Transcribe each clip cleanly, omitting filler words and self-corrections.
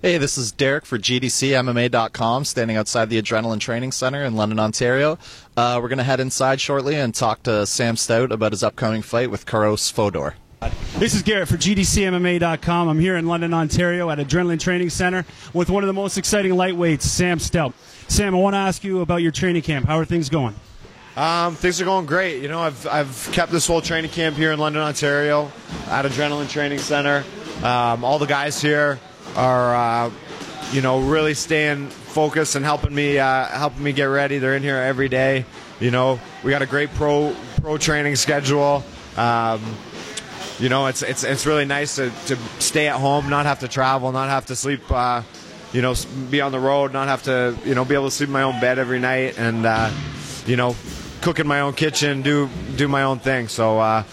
Hey, this is Derek for GDCMMA.com, standing outside the Adrenaline Training Center in London, Ontario. We're going to head inside shortly and talk to Sam Stout about his upcoming fight with Carlos Fodor. This is Garrett for GDCMMA.com. I'm here in London, Ontario at Adrenaline Training Center with one of the most exciting lightweights, Sam Stout. Sam, I want to ask you about your training camp. How are things going? Things are going great. You know, I've kept this whole training camp here in London, Ontario at Adrenaline Training Center. All the guys here are, really staying focused and helping me get ready. They're in here every day. You know, we got a great pro training schedule. It's really nice to stay at home, not have to travel, not have to sleep, be on the road, not have to, be able to sleep in my own bed every night and, cook in my own kitchen, do my own thing. So I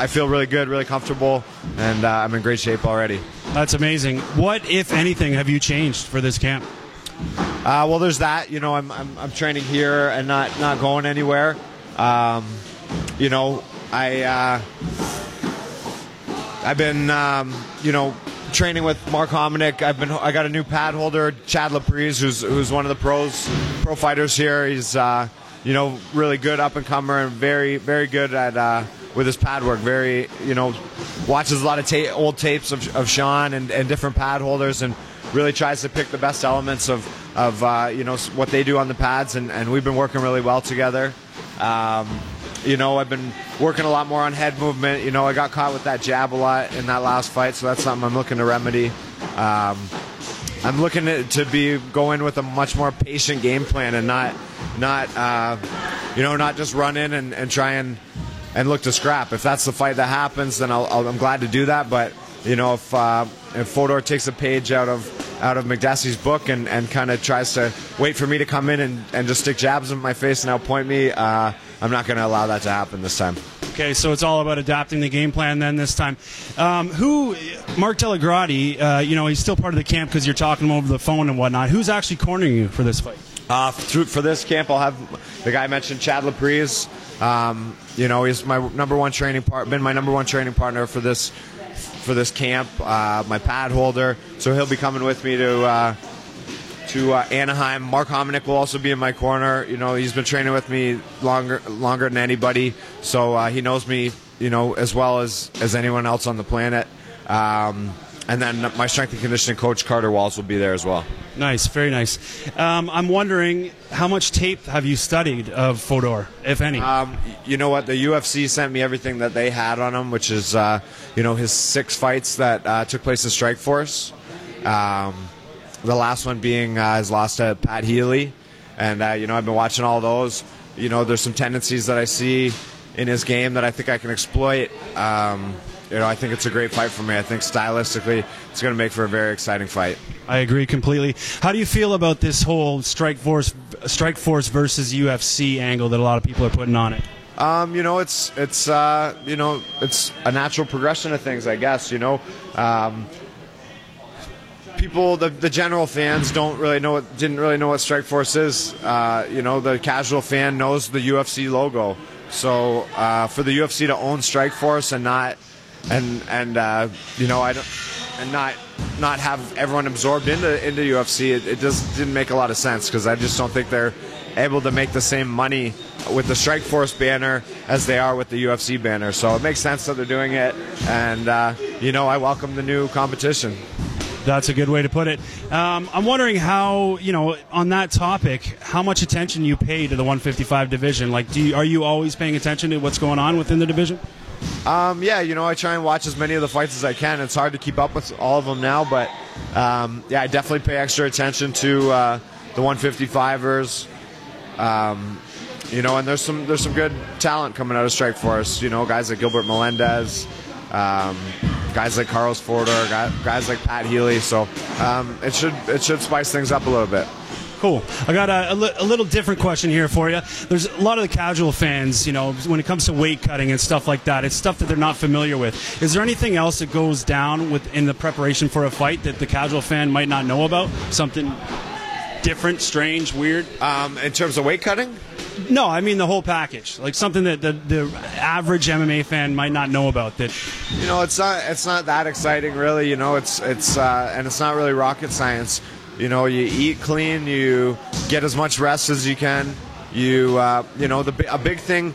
feel really good, really comfortable, and I'm in great shape already. That's amazing. What, if anything, have you changed for this camp? Well, there's that. You know, I'm training here and not going anywhere. I've been training with Mark Hominick. I got a new pad holder, Chad Laprise, who's one of the pro fighters here. He's really good up and comer and very, very good at with his pad work. Very, watches a lot of old tapes of Sean and different pad holders and really tries to pick the best elements of what they do on the pads, and we've been working really well together. I've been working a lot more on head movement. I got caught with that jab a lot in that last fight, so that's something I'm looking to remedy. I'm looking to go in with a much more patient game plan and not just run in and try and look to scrap. If that's the fight that happens, then I'm glad to do that. But if Fodor takes a page out of McDessie's book and kind of tries to wait for me to come in and just stick jabs in my face and outpoint me, I'm not going to allow that to happen this time. Okay, so it's all about adapting the game plan then this time. Mark Delagrati, he's still part of the camp because you're talking to him over the phone and whatnot. Who's actually cornering you for this fight? For this camp, I'll have the guy I mentioned, Chad Laprise. He's my number one training partner for this camp. My pad holder, so he'll be coming with me to Anaheim. Mark Hominick will also be in my corner. He's been training with me longer than anybody, so he knows me, as well as anyone else on the planet. And then my strength and conditioning coach, Carter Walls, will be there as well. Nice, very nice. I'm wondering, how much tape have you studied of Fodor, if any? You know what? The UFC sent me everything that they had on him, which is, his 6 fights that took place in Strikeforce. The last one being his loss to Pat Healy. And, I've been watching all those. There's some tendencies that I see in his game that I think I can exploit. I think it's a great fight for me. I think stylistically it's going to make for a very exciting fight. I agree completely. How do you feel about this whole Strikeforce versus UFC angle that a lot of people are putting on it? It's a natural progression of things, I guess. People, the general fans didn't really know what Strikeforce is. The casual fan knows the UFC logo. So for the UFC to own Strikeforce and not have everyone absorbed into UFC, it just didn't make a lot of sense, because I just don't think they're able to make the same money with the Strikeforce banner as they are with the UFC banner. So it makes sense that they're doing it, and I welcome the new competition. That's a good way to put it. I'm wondering how, on that topic, how much attention you pay to the 155 division. Like, are you always paying attention to what's going on within the division? I try and watch as many of the fights as I can. It's hard to keep up with all of them now, but I definitely pay extra attention to the 155ers. And there's some good talent coming out of Strikeforce. Guys like Gilbert Melendez, guys like Carlos Fodor, guys like Pat Healy. So it should spice things up a little bit. Cool. I got a little different question here for you. There's a lot of the casual fans, when it comes to weight cutting and stuff like that, it's stuff that they're not familiar with. Is there anything else that goes down in the preparation for a fight that the casual fan might not know about? Something different, strange, weird? In terms of weight cutting? No, I mean the whole package, like something that the average MMA fan might not know about. That it's not that exciting, really. It's and it's not really rocket science. You eat clean, you get as much rest as you can. A big thing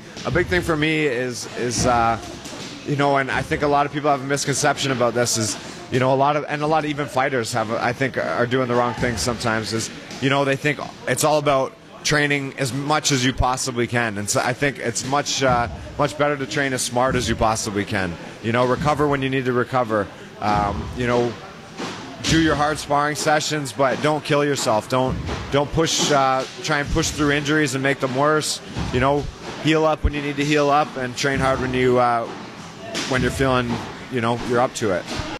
for me is and I think a lot of people have a misconception about this is, a lot of even fighters are doing the wrong thing sometimes is, they think it's all about training as much as you possibly can. And so I think it's much better to train as smart as you possibly can. Recover when you need to recover. Do your hard sparring sessions, but don't kill yourself. Don't push. Try and push through injuries and make them worse. Heal up when you need to heal up, and train hard when you're feeling, you're up to it.